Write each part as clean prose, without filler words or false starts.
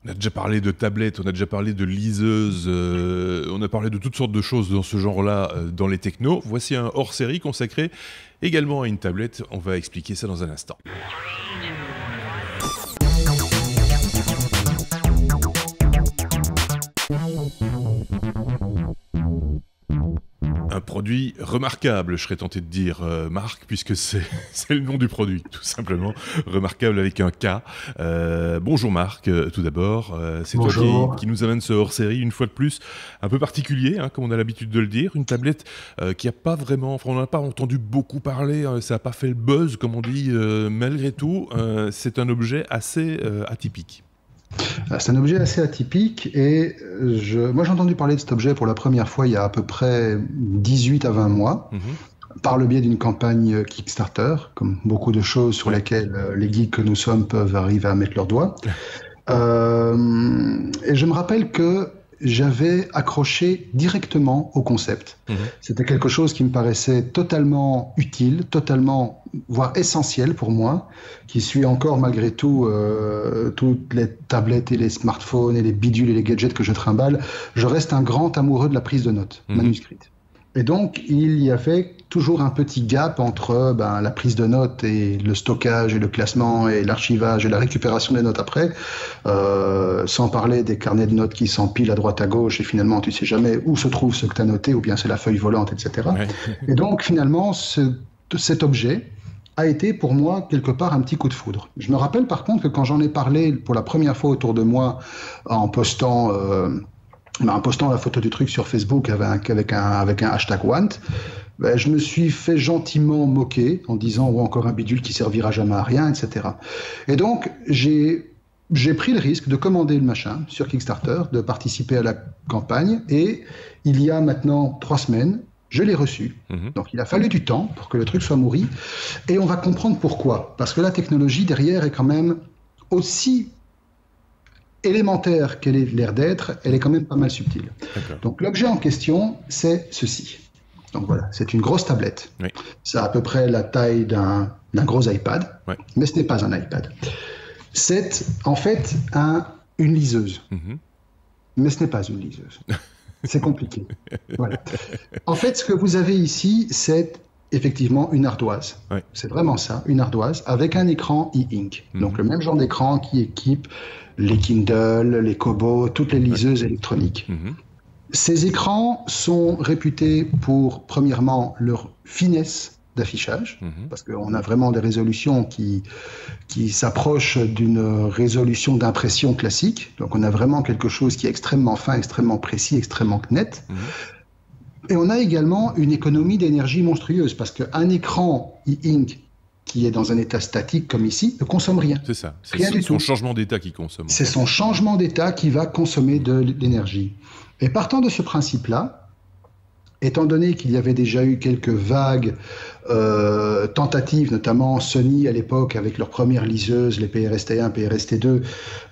On a déjà parlé de tablettes, on a déjà parlé de liseuses, on a parlé de toutes sortes de choses dans ce genre-là dans les technos. Voici un hors-série consacré également à une tablette. On va expliquer ça dans un instant. Un produit remarquable, je serais tenté de dire, Marc, puisque c'est le nom du produit, tout simplement. Remarquable avec un K. Bonjour Marc, tout d'abord. C'est toi qui nous amène ce hors-série, une fois de plus, un peu particulier, hein, comme on a l'habitude de le dire. Une tablette qui n'a pas vraiment... Enfin, on n'en a pas entendu beaucoup parler, ça n'a pas fait le buzz, comme on dit. Malgré tout, c'est un objet assez atypique. C'est un objet assez atypique et moi j'ai entendu parler de cet objet pour la première fois il y a à peu près 18 à 20 mois, par le biais d'une campagne Kickstarter, comme beaucoup de choses sur lesquelles les geeks que nous sommes peuvent arriver à mettre leurs doigts. Et je me rappelle que j'avais accroché directement au concept. C'était quelque chose qui me paraissait totalement utile, totalement, voire essentiel pour moi, qui suis encore malgré tout toutes les tablettes et les smartphones et les bidules et les gadgets que je trimballe. Je reste un grand amoureux de la prise de notes manuscrite. Et donc, il y avait toujours un petit gap entre la prise de notes et le stockage et le classement et l'archivage et la récupération des notes après, sans parler des carnets de notes qui s'empilent à droite à gauche et finalement tu sais jamais où se trouve ce que tu as noté ou bien c'est la feuille volante, etc. Ouais. Et donc finalement, cet objet a été pour moi quelque part un petit coup de foudre. Je me rappelle par contre que quand j'en ai parlé pour la première fois autour de moi en postant la photo du truc sur Facebook avec un hashtag Want, je me suis fait gentiment moquer en disant « encore un bidule qui servira jamais à rien », etc. Et donc, j'ai pris le risque de commander le machin sur Kickstarter, de participer à la campagne, et il y a maintenant 3 semaines, je l'ai reçu. Donc, il a fallu du temps pour que le truc soit mûri, et on va comprendre pourquoi. Parce que la technologie derrière est quand même aussi élémentaire qu'elle ait l'air d'être, elle est quand même pas mal subtile. Donc l'objet en question, c'est ceci. Donc voilà, c'est une grosse tablette. Oui. Ça a à peu près la taille d'un gros iPad, mais ce n'est pas un iPad. C'est en fait une liseuse, mais ce n'est pas une liseuse. C'est compliqué. Voilà. En fait, ce que vous avez ici, c'est effectivement une ardoise. C'est vraiment ça, une ardoise avec un écran e-ink. Donc le même genre d'écran qui équipe les Kindle, les Kobo, toutes les liseuses électroniques. Ces écrans sont réputés pour, premièrement, leur finesse d'affichage, parce qu'on a vraiment des résolutions qui s'approchent d'une résolution d'impression classique. Donc on a vraiment quelque chose qui est extrêmement fin, extrêmement précis, extrêmement net. Et on a également une économie d'énergie monstrueuse, parce qu'un écran e-ink qui est dans un état statique comme ici, ne consomme rien. C'est ça, c'est son changement d'état qui consomme. C'est son changement d'état qui va consommer de l'énergie. Et partant de ce principe-là, étant donné qu'il y avait déjà eu quelques vagues tentatives, notamment Sony à l'époque avec leurs premières liseuses, les PRST1, PRST2,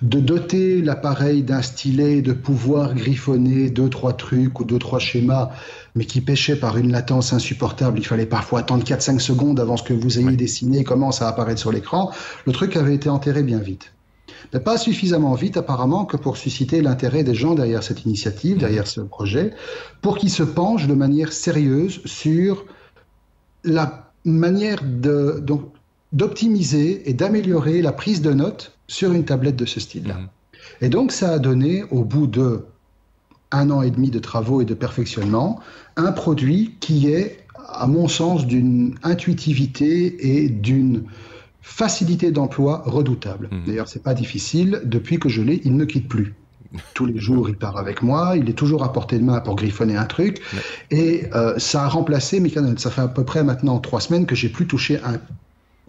de doter l'appareil d'un stylet, de pouvoir griffonner 2-3 trucs ou 2-3 schémas, mais qui pêchaient par une latence insupportable. Il fallait parfois attendre 4-5 secondes avant ce que vous ayez dessiné commence à apparaître sur l'écran. Le truc avait été enterré bien vite. Mais pas suffisamment vite apparemment que pour susciter l'intérêt des gens derrière cette initiative, derrière ce projet, pour qu'ils se penchent de manière sérieuse sur la manière d'optimiser et d'améliorer la prise de notes sur une tablette de ce style-là. Et donc ça a donné, au bout de 1 an et demi de travaux et de perfectionnement, un produit qui est, à mon sens, d'une intuitivité et d'une facilité d'emploi redoutable. D'ailleurs, c'est pas difficile. Depuis que je l'ai, il ne quitte plus. Tous les jours, il part avec moi. Il est toujours à portée de main pour griffonner un truc. Et ça a remplacé mes canons. Ça fait à peu près maintenant 3 semaines que j'ai plus touché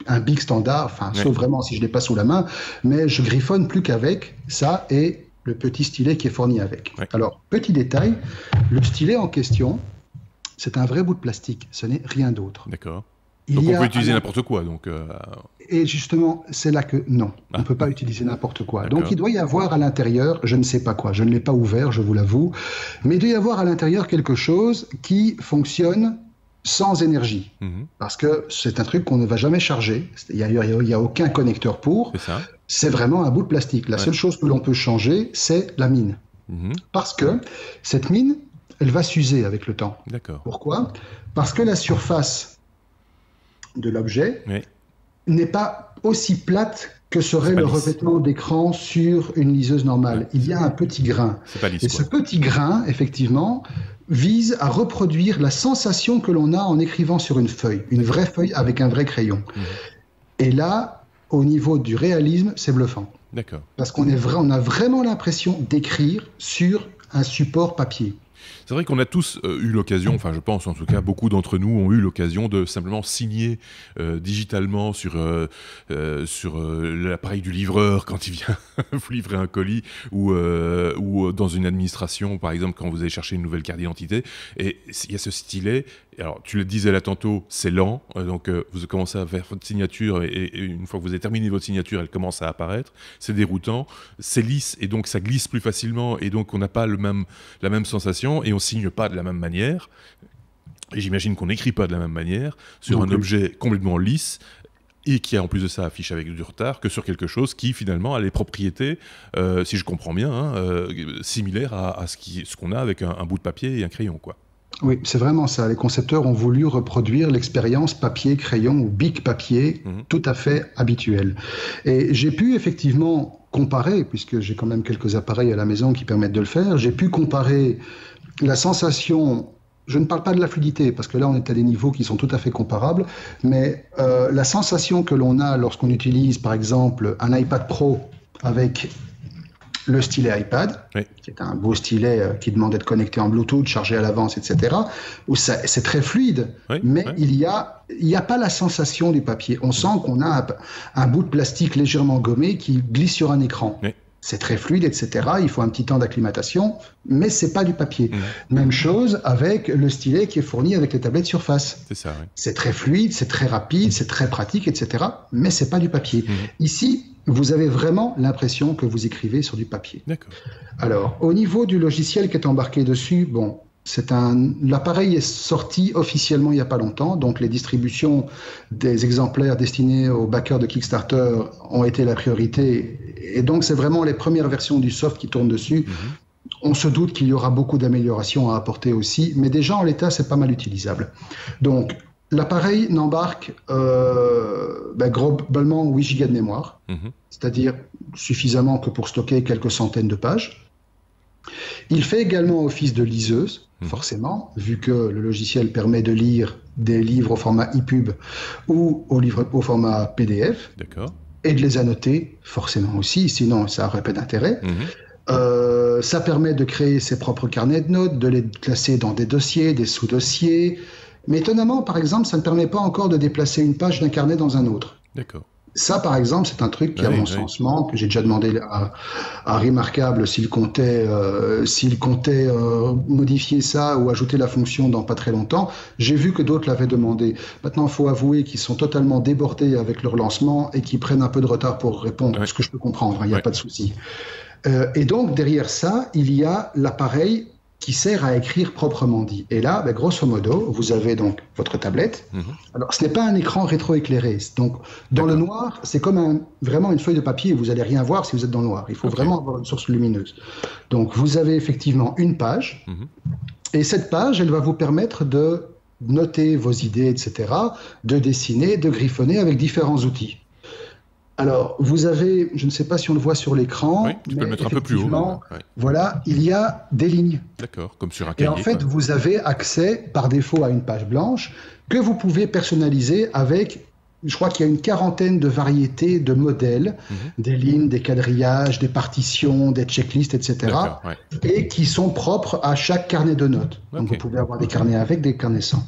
un big standard, enfin, sauf vraiment si je l'ai pas sous la main. Mais je griffonne plus qu'avec ça et le petit stylet qui est fourni avec. Alors, petit détail, le stylet en question, c'est un vrai bout de plastique. Ce n'est rien d'autre. D'accord. Donc on peut utiliser n'importe quoi. Donc Et justement, c'est là que non, on ne peut pas utiliser n'importe quoi. Donc il doit y avoir à l'intérieur, je ne sais pas quoi, je ne l'ai pas ouvert, je vous l'avoue, mais il doit y avoir à l'intérieur quelque chose qui fonctionne sans énergie. Parce que c'est un truc qu'on ne va jamais charger, il n'y a aucun connecteur pour. c'est vraiment un bout de plastique. La seule chose que l'on peut changer, c'est la mine. Parce que cette mine, elle va s'user avec le temps. D'accord. Pourquoi? Parce que la surface de l'objet n'est pas aussi plate que serait le revêtement d'écran sur une liseuse normale. Il y a un petit grain. C'est pas lisse, et ce petit grain, effectivement, vise à reproduire la sensation que l'on a en écrivant sur une feuille, une vraie feuille avec un vrai crayon. Et là, au niveau du réalisme, c'est bluffant. D'accord. Parce qu'on a vraiment l'impression d'écrire sur un support papier. C'est vrai qu'on a tous eu l'occasion, enfin je pense en tout cas, beaucoup d'entre nous ont eu l'occasion de simplement signer digitalement sur l'appareil du livreur quand il vient vous livrer un colis ou dans une administration, par exemple, quand vous allez chercher une nouvelle carte d'identité. Et il y a ce stylet. Alors, tu le disais là tantôt, c'est lent, donc vous commencez à faire votre signature et une fois que vous avez terminé votre signature, elle commence à apparaître. C'est déroutant, c'est lisse et donc ça glisse plus facilement et donc on n'a pas la même sensation et on signe pas de la même manière. Et j'imagine qu'on n'écrit pas de la même manière sur un objet complètement lisse et qui en plus de ça affiche avec du retard que sur quelque chose qui finalement a les propriétés, si je comprends bien, similaires à ce qu'on a avec un bout de papier et un crayon, quoi. Oui, c'est vraiment ça. Les concepteurs ont voulu reproduire l'expérience papier-crayon ou bic-papier tout à fait habituelle. Et j'ai pu effectivement comparer, puisque j'ai quand même quelques appareils à la maison qui permettent de le faire, j'ai pu comparer la sensation, je ne parle pas de la fluidité, parce que là on est à des niveaux qui sont tout à fait comparables, mais la sensation que l'on a lorsqu'on utilise par exemple un iPad Pro avec le stylet iPad, qui est un beau stylet qui demande d'être connecté en Bluetooth, chargé à l'avance, etc., où c'est très fluide, mais il y a pas la sensation du papier. On sent qu'on a un bout de plastique légèrement gommé qui glisse sur un écran. C'est très fluide, etc. Il faut un petit temps d'acclimatation, mais c'est pas du papier. Même chose avec le stylet qui est fourni avec les tablettes Surface. C'est ça, C'est très fluide, c'est très rapide, c'est très pratique, etc. Mais c'est pas du papier. Ici, vous avez vraiment l'impression que vous écrivez sur du papier. D'accord. Alors, au niveau du logiciel qui est embarqué dessus, bon, l'appareil est sorti officiellement il n'y a pas longtemps, donc les distributions des exemplaires destinés aux backers de Kickstarter ont été la priorité, et donc c'est vraiment les premières versions du soft qui tournent dessus. On se doute qu'il y aura beaucoup d'améliorations à apporter aussi, mais déjà en l'état c'est pas mal utilisable. Donc l'appareil n'embarque globalement 8 Go de mémoire, c'est-à-dire suffisamment que pour stocker quelques centaines de pages. Il fait également office de liseuse, forcément, vu que le logiciel permet de lire des livres au format EPUB ou au format PDF. D'accord. Et de les annoter, forcément aussi, sinon ça n'aurait pas d'intérêt. Ça permet de créer ses propres carnets de notes, de les classer dans des dossiers, des sous-dossiers. Mais étonnamment, par exemple, ça ne permet pas encore de déplacer une page d'un carnet dans un autre. D'accord. Ça, par exemple, c'est un truc qui, à mon sens, manque. J'ai déjà demandé à Remarkable s'il comptait modifier ça ou ajouter la fonction dans pas très longtemps. J'ai vu que d'autres l'avaient demandé. Maintenant, il faut avouer qu'ils sont totalement débordés avec leur lancement et qu'ils prennent un peu de retard pour répondre, ce que je peux comprendre, il n'y a pas de souci. Et donc, derrière ça, il y a l'appareil qui sert à écrire proprement dit. Et là, grosso modo, vous avez donc votre tablette. Alors, ce n'est pas un écran rétroéclairé. Donc, dans le noir, c'est comme vraiment une feuille de papier. Vous n'allez rien voir si vous êtes dans le noir. Il faut vraiment avoir une source lumineuse. Donc, vous avez effectivement une page. Et cette page, elle va vous permettre de noter vos idées, etc., de dessiner, de griffonner avec différents outils. Alors, vous avez, je ne sais pas si on le voit sur l'écran, tu peux le mettre un peu plus haut. Voilà, il y a des lignes. D'accord, comme sur un cahier. Et en fait, vous avez accès par défaut à une page blanche que vous pouvez personnaliser avec, je crois qu'il y a une quarantaine de variétés de modèles, des lignes, des quadrillages, des partitions, des checklists, etc. Et qui sont propres à chaque carnet de notes. Donc, vous pouvez avoir des carnets avec, des carnets sans.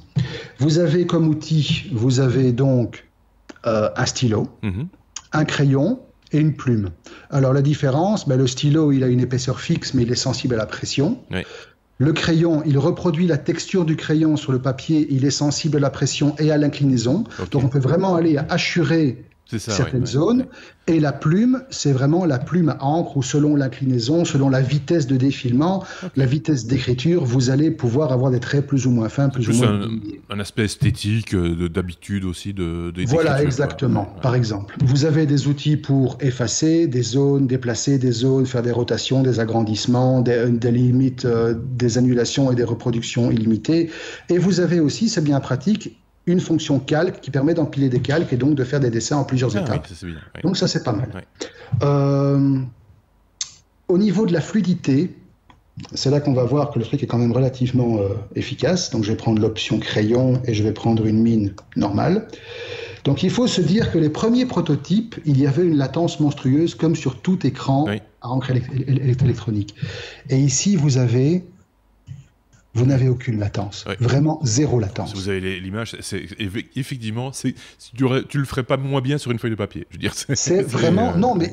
Vous avez comme outil, vous avez donc un stylo, un crayon et une plume. Alors la différence, le stylo, il a une épaisseur fixe, mais il est sensible à la pression. Le crayon, il reproduit la texture du crayon sur le papier, il est sensible à la pression et à l'inclinaison. Donc on peut vraiment aller assurer certaines zones. Et la plume, c'est vraiment la plume à encre où selon l'inclinaison, selon la vitesse de défilement, la vitesse d'écriture, vous allez pouvoir avoir des traits plus ou moins fins, plus ou moins... un aspect esthétique, d'habitude aussi Voilà, exactement. Par exemple, vous avez des outils pour effacer des zones, déplacer des zones, faire des rotations, des agrandissements, des limites, des annulations et des reproductions illimitées. Et vous avez aussi, c'est bien pratique, une fonction calque qui permet d'empiler des calques et donc de faire des dessins en plusieurs étapes. Oui, c'est bien, oui. Donc ça, c'est pas mal. Au niveau de la fluidité, c'est là qu'on va voir que le truc est quand même relativement efficace. Donc je vais prendre l'option crayon et je vais prendre une mine normale. Donc il faut se dire que les premiers prototypes, il y avait une latence monstrueuse comme sur tout écran à encre électronique. Et ici, vous n'avez aucune latence, vraiment zéro latence. Si vous avez l'image, effectivement, tu le ferais pas moins bien sur une feuille de papier. Je veux dire, c'est vraiment non, mais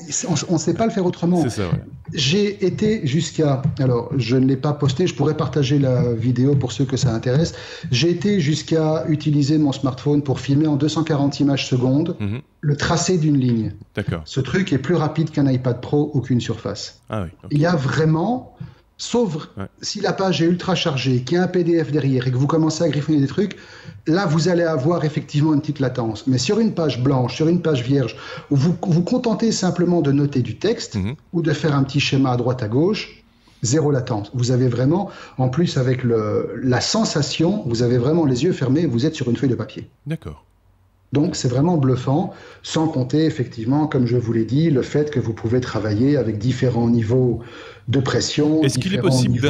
on ne sait pas le faire autrement. C'est ça. Ouais. J'ai été jusqu'à, alors je ne l'ai pas posté, je pourrais partager la vidéo pour ceux que ça intéresse. J'ai été jusqu'à utiliser mon smartphone pour filmer en 240 images secondes le tracé d'une ligne. D'accord. Ce truc est plus rapide qu'un iPad Pro ou qu'une Surface. Ah oui. Okay. Il y a vraiment Sauf si la page est ultra chargée, qu'il y a un PDF derrière et que vous commencez à griffonner des trucs, là, vous allez avoir effectivement une petite latence. Mais sur une page blanche, sur une page vierge, où vous vous contentez simplement de noter du texte ou de faire un petit schéma à droite à gauche, zéro latence. Vous avez vraiment, en plus avec la sensation, vous avez vraiment les yeux fermés, vous êtes sur une feuille de papier. D'accord. Donc c'est vraiment bluffant, sans compter effectivement, comme je vous l'ai dit, le fait que vous pouvez travailler avec différents niveaux de pression, est-ce qu'il est possible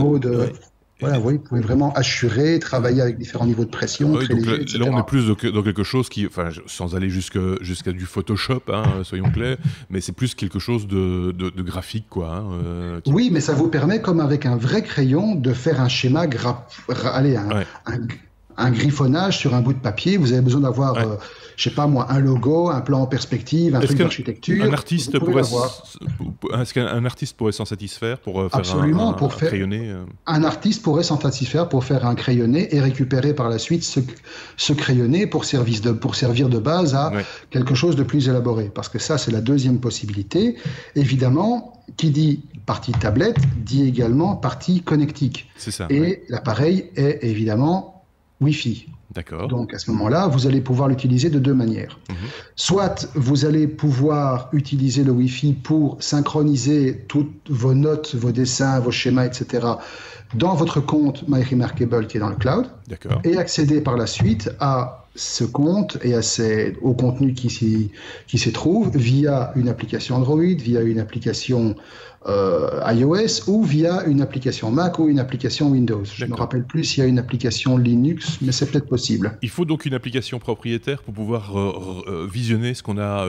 Voilà, oui, vous pouvez vraiment assurer, travailler avec différents niveaux de pression. Oui, donc là, on est plus dans quelque chose qui, enfin, sans aller jusqu'à du Photoshop, soyons clairs, mais c'est plus quelque chose de graphique, quoi. Oui, mais ça vous permet, comme avec un vrai crayon, de faire un schéma, un griffonnage sur un bout de papier. Vous avez besoin d'avoir, je sais pas moi, un logo, un plan en perspective, un truc d'architecture. Est-ce qu'un artiste pourrait s'en satisfaire pour faire un crayonné Un artiste pourrait s'en satisfaire pour faire un crayonné et récupérer par la suite ce crayonné pour servir de base à quelque chose de plus élaboré. Parce que ça, c'est la deuxième possibilité. Évidemment, qui dit partie tablette, dit également partie connectique. C'est ça. Et l'appareil est évidemment Wi-Fi. D'accord. Donc à ce moment-là, vous allez pouvoir l'utiliser de deux manières. Soit vous allez pouvoir utiliser le Wi-Fi pour synchroniser toutes vos notes, vos dessins, vos schémas, etc. dans votre compte MyRemarkable qui est dans le cloud. D'accord. Et accéder par la suite à ce compte et au contenu qui s'y trouve via une application Android, via une application iOS ou via une application Mac ou une application Windows. Je ne me rappelle plus s'il y a une application Linux, mais c'est peut-être possible. Il faut donc une application propriétaire pour pouvoir visionner ce qu'on a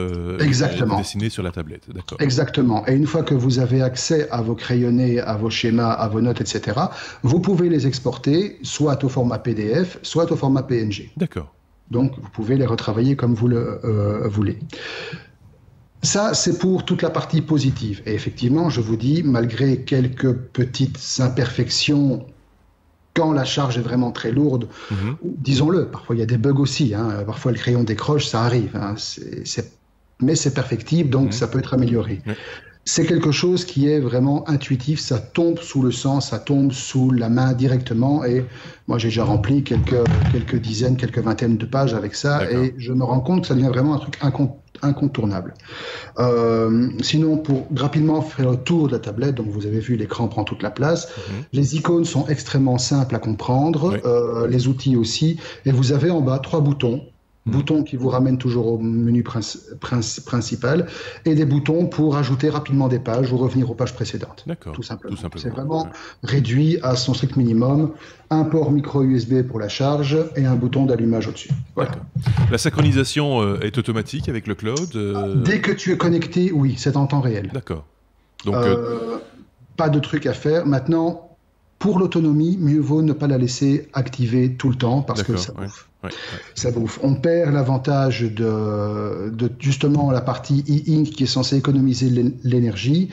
dessiné sur la tablette. D'accord. Exactement. Et une fois que vous avez accès à vos crayonnés, à vos schémas, à vos notes, etc., vous pouvez les exporter soit au format PDF, soit au format PNG. D'accord. Donc, vous pouvez les retravailler comme vous le voulez. Ça, c'est pour toute la partie positive. Et effectivement, je vous dis, malgré quelques petites imperfections, quand la charge est vraiment très lourde, disons-le, parfois il y a des bugs aussi. Parfois, le crayon décroche, ça arrive. Mais c'est perfectible, donc ça peut être amélioré. C'est quelque chose qui est vraiment intuitif, ça tombe sous le sens, ça tombe sous la main directement. Et moi, j'ai déjà rempli quelques dizaines, quelques vingtaines de pages avec ça. Et je me rends compte que ça devient vraiment un truc incontournable. Sinon, pour rapidement faire le tour de la tablette, donc vous avez vu, l'écran prend toute la place. Les icônes sont extrêmement simples à comprendre, les outils aussi. Et vous avez en bas 3 boutons. Boutons qui vous ramènent toujours au menu principal et des boutons pour ajouter rapidement des pages ou revenir aux pages précédentes. D'accord. Tout simplement. C'est vraiment réduit à son strict minimum. Un port micro USB pour la charge et un bouton d'allumage au-dessus. Voilà. La synchronisation est automatique avec le cloud Dès que tu es connecté, oui, c'est en temps réel. D'accord. Donc, pas de truc à faire. Maintenant, pour l'autonomie, mieux vaut ne pas la laisser activer tout le temps parce que ça bouffe. Ça bouffe. On perd l'avantage de justement la partie e-ink qui est censée économiser l'énergie.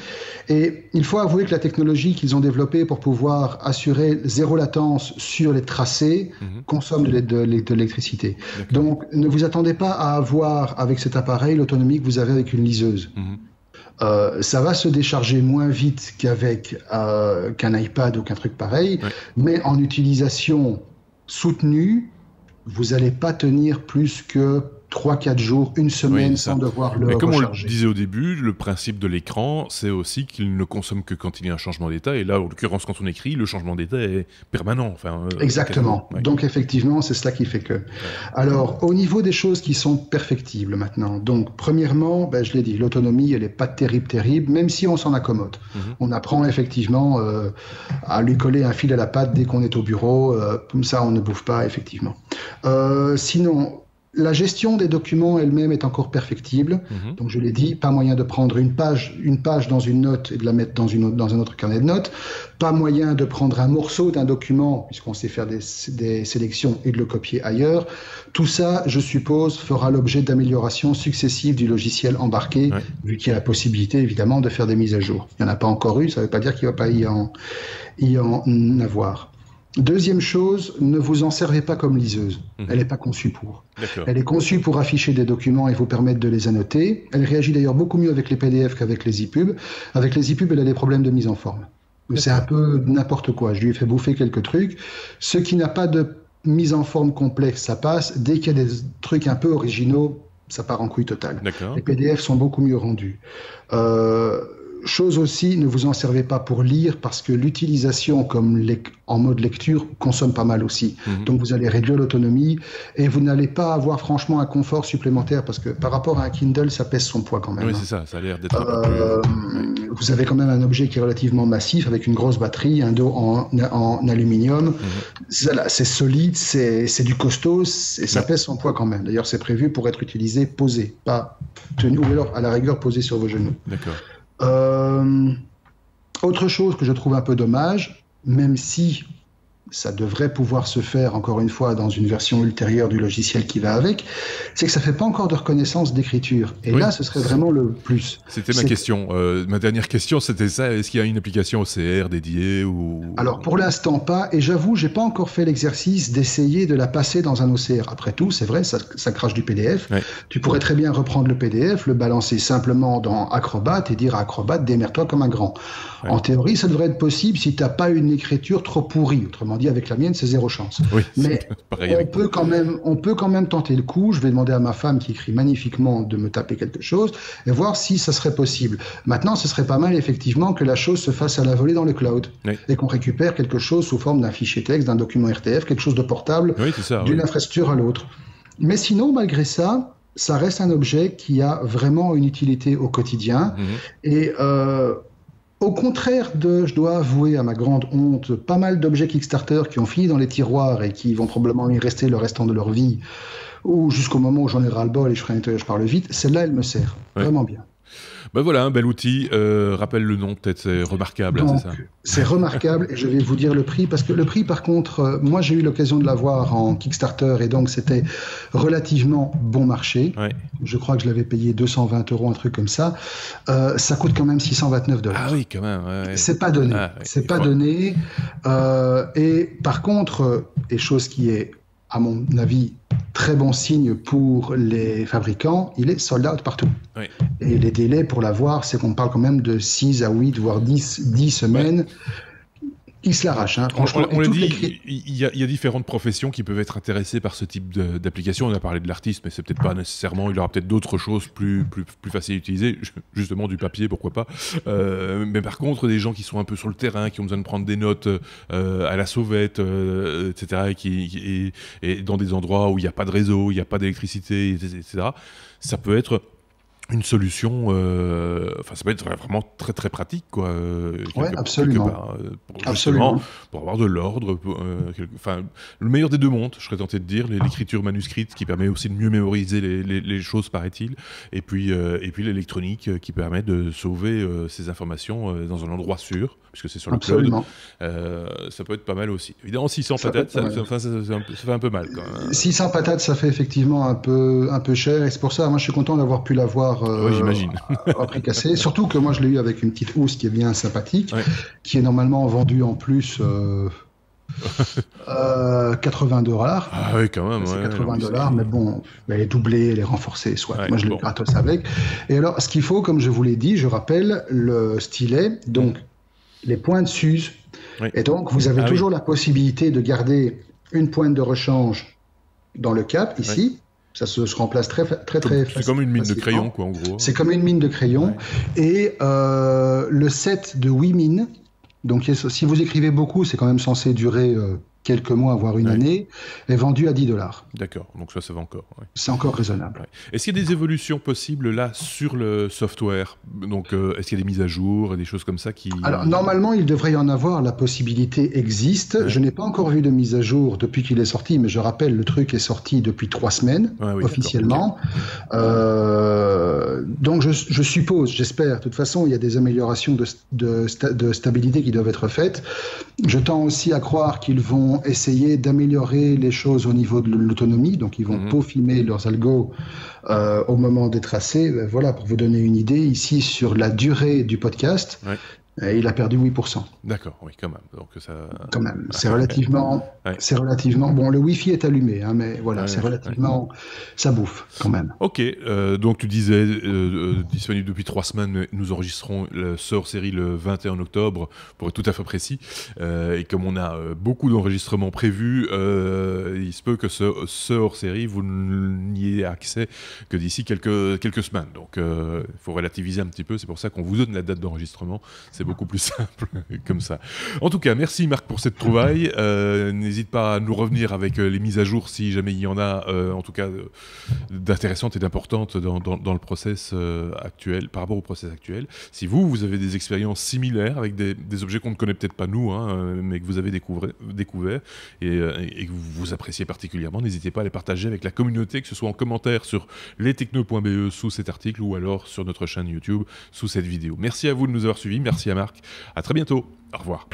Et il faut avouer que la technologie qu'ils ont développée pour pouvoir assurer zéro latence sur les tracés consomme de l'électricité. Donc ne vous attendez pas à avoir avec cet appareil l'autonomie que vous avez avec une liseuse. Ça va se décharger moins vite qu'un iPad ou qu'un truc pareil, mais en utilisation soutenue, vous n'allez pas tenir plus que 3-4 jours, une semaine sans devoir le recharger. Mais comme on le disait au début, le principe de l'écran, c'est aussi qu'il ne consomme que quand il y a un changement d'état. Et là, en l'occurrence, quand on écrit, le changement d'état est permanent. Exactement. Donc, effectivement, c'est cela qui fait que. Alors, au niveau des choses qui sont perfectibles maintenant. Donc, premièrement, je l'ai dit, l'autonomie, elle n'est pas terrible, même si on s'en accommode. On apprend effectivement à lui coller un fil à la patte dès qu'on est au bureau. Comme ça, on ne bouffe pas, effectivement. Sinon, la gestion des documents elle-même est encore perfectible. Donc, je l'ai dit, pas moyen de prendre une page dans une note et de la mettre dans un autre carnet de notes. Pas moyen de prendre un morceau d'un document, puisqu'on sait faire des sélections, et de le copier ailleurs. Tout ça, je suppose, fera l'objet d'améliorations successives du logiciel embarqué, vu qu'il y a la possibilité, évidemment, de faire des mises à jour. Il n'y en a pas encore eu, ça ne veut pas dire qu'il ne va pas y en avoir. Deuxième chose, ne vous en servez pas comme liseuse. Elle n'est pas conçue pour. Elle est conçue pour afficher des documents et vous permettre de les annoter. Elle réagit d'ailleurs beaucoup mieux avec les PDF qu'avec les EPUB. Avec les EPUB, elle a des problèmes de mise en forme. C'est un peu n'importe quoi. Je lui ai fait bouffer quelques trucs. Ce qui n'a pas de mise en forme complexe, ça passe. Dès qu'il y a des trucs un peu originaux, ça part en couille totale. Les PDF sont beaucoup mieux rendus. Chose aussi, ne vous en servez pas pour lire parce que l'utilisation en mode lecture consomme pas mal aussi. Donc vous allez réduire l'autonomie et vous n'allez pas avoir franchement un confort supplémentaire parce que par rapport à un Kindle, ça pèse son poids quand même. Oui, c'est ça, ça a l'air d'être un peu plus... Vous avez quand même un objet qui est relativement massif avec une grosse batterie, un dos en aluminium. C'est solide, c'est du costaud et ça pèse son poids quand même. D'ailleurs, c'est prévu pour être utilisé posé, pas tenu, ou alors à la rigueur posé sur vos genoux. D'accord. Autre chose que je trouve un peu dommage, même si ça devrait pouvoir se faire, encore une fois, dans une version ultérieure du logiciel qui va avec, c'est que ça ne fait pas encore de reconnaissance d'écriture. Et là, ce serait vraiment le plus. C'était ma question. Ma dernière question, c'était ça. Est-ce qu'il y a une application OCR dédiée ou... Alors, pour l'instant, pas. Et j'avoue, je n'ai pas encore fait l'exercice d'essayer de la passer dans un OCR. Après tout, c'est vrai, ça crache du PDF. Tu pourrais très bien reprendre le PDF, le balancer simplement dans Acrobat et dire à Acrobat, démerde-toi comme un grand. En théorie, ça devrait être possible si tu n'as pas une écriture trop pourrie. Autrement dit, avec la mienne, c'est zéro chance. Mais on peut quand même tenter le coup. Je vais demander à ma femme qui écrit magnifiquement de me taper quelque chose et voir si ça serait possible. Maintenant, ce serait pas mal effectivement que la chose se fasse à la volée dans le cloud et qu'on récupère quelque chose sous forme d'un fichier texte, d'un document RTF, quelque chose de portable d'une infrastructure à l'autre. Mais sinon, malgré ça, ça reste un objet qui a vraiment une utilité au quotidien et au contraire je dois avouer à ma grande honte, pas mal d'objets Kickstarter qui ont fini dans les tiroirs et qui vont probablement y rester le restant de leur vie, ou jusqu'au moment où j'en ai ras-le-bol et je parle vite, celle-là, elle me sert vraiment bien. Ben voilà, un bel outil. Rappelle le nom, peut-être, c'est remarquable, c'est ça? C'est remarquable et je vais vous dire le prix parce que le prix, par contre, moi j'ai eu l'occasion de l'avoir en Kickstarter et donc c'était relativement bon marché. Je crois que je l'avais payé 220 €, un truc comme ça. Ça coûte quand même $629. Ah oui, quand même. C'est pas donné. C'est pas donné. Et par contre, et chose qui est, à mon avis, très bon signe pour les fabricants, il est sold out partout. Et les délais pour l'avoir, c'est qu'on parle quand même de 6 à 8, voire 10 semaines. Il se l'arrache. Franchement, on l'a dit, il y a différentes professions qui peuvent être intéressées par ce type d'application. On a parlé de l'artiste, mais c'est peut-être pas nécessairement. Il y aura peut-être d'autres choses plus faciles à utiliser. Justement, du papier, pourquoi pas. Mais par contre, des gens qui sont un peu sur le terrain, qui ont besoin de prendre des notes à la sauvette, etc., et dans des endroits où il n'y a pas de réseau, il n'y a pas d'électricité, etc., ça peut être une solution, enfin ça peut être vraiment très très pratique, quoi. Oui, absolument. Part, pour avoir de l'ordre, enfin le meilleur des deux mondes, je serais tenté de dire, l'écriture manuscrite qui permet aussi de mieux mémoriser les choses, paraît-il, et puis l'électronique qui permet de sauver ces informations dans un endroit sûr, puisque c'est sur le cloud. Ça peut être pas mal aussi. Évidemment, 600 patates, ça fait un peu mal, quand même. 600 patates, ça fait effectivement un peu cher, et c'est pour ça, moi je suis content d'avoir pu l'avoir j'imagine. à prix cassé. Surtout que moi je l'ai eu avec une petite housse qui est bien sympathique, qui est normalement vendue en plus 80 $. Ah oui, quand même. C'est 80 $, mais bon, elle est doublée, elle est renforcée, soit. Moi je l'ai gratos avec. Et alors, ce qu'il faut, comme je vous l'ai dit, je rappelle le stylet, donc les pointes s'usent. Et donc, vous avez toujours la possibilité de garder une pointe de rechange dans le cap, ici. Ça se remplace très facilement. C'est comme une mine de crayon, quoi, en gros. C'est comme une mine de crayon. Et le set de 8 mines, donc si vous écrivez beaucoup, c'est quand même censé durer quelques mois, voire une année, est vendu à 10 $. D'accord, donc ça va encore. C'est encore raisonnable. Est-ce qu'il y a des évolutions possibles là sur le software? Donc, est-ce qu'il y a des mises à jour et des choses comme ça qui... Alors, normalement, il devrait y en avoir, la possibilité existe. Je n'ai pas encore vu de mise à jour depuis qu'il est sorti, mais je rappelle, le truc est sorti depuis 3 semaines, officiellement. Okay. Donc, je suppose, j'espère, de toute façon, il y a des améliorations de stabilité qui doivent être faites. Je tends aussi à croire qu'ils vont essayer d'améliorer les choses au niveau de l'autonomie, donc ils vont peaufiner leurs algos au moment des tracés. Voilà, pour vous donner une idée, ici sur la durée du podcast, il a perdu 8%. D'accord, oui, quand même. Donc ça... Quand même, c'est relativement... Bon, le Wi-Fi est allumé, hein, mais voilà, c'est relativement... Ça bouffe, quand même. Ok, donc tu disais, disponible depuis 3 semaines, nous enregistrons ce hors-série le 21 octobre, pour être tout à fait précis. Et comme on a beaucoup d'enregistrements prévus, il se peut que ce hors-série, vous n'y ayez accès que d'ici quelques semaines. Donc il faut relativiser un petit peu, c'est pour ça qu'on vous donne la date d'enregistrement. C'est beaucoup plus simple comme ça. En tout cas, merci Marc pour cette trouvaille. N'hésite pas à nous revenir avec les mises à jour si jamais il y en a, en tout cas d'intéressantes et d'importantes dans le process actuel, par rapport au process actuel. Si vous avez des expériences similaires avec des objets qu'on ne connaît peut-être pas nous, mais que vous avez découvert et que vous appréciez particulièrement, n'hésitez pas à les partager avec la communauté, que ce soit en commentaire sur lestechno.be sous cet article ou alors sur notre chaîne YouTube sous cette vidéo. Merci à vous de nous avoir suivis. Merci à Marc. À très bientôt. Au revoir.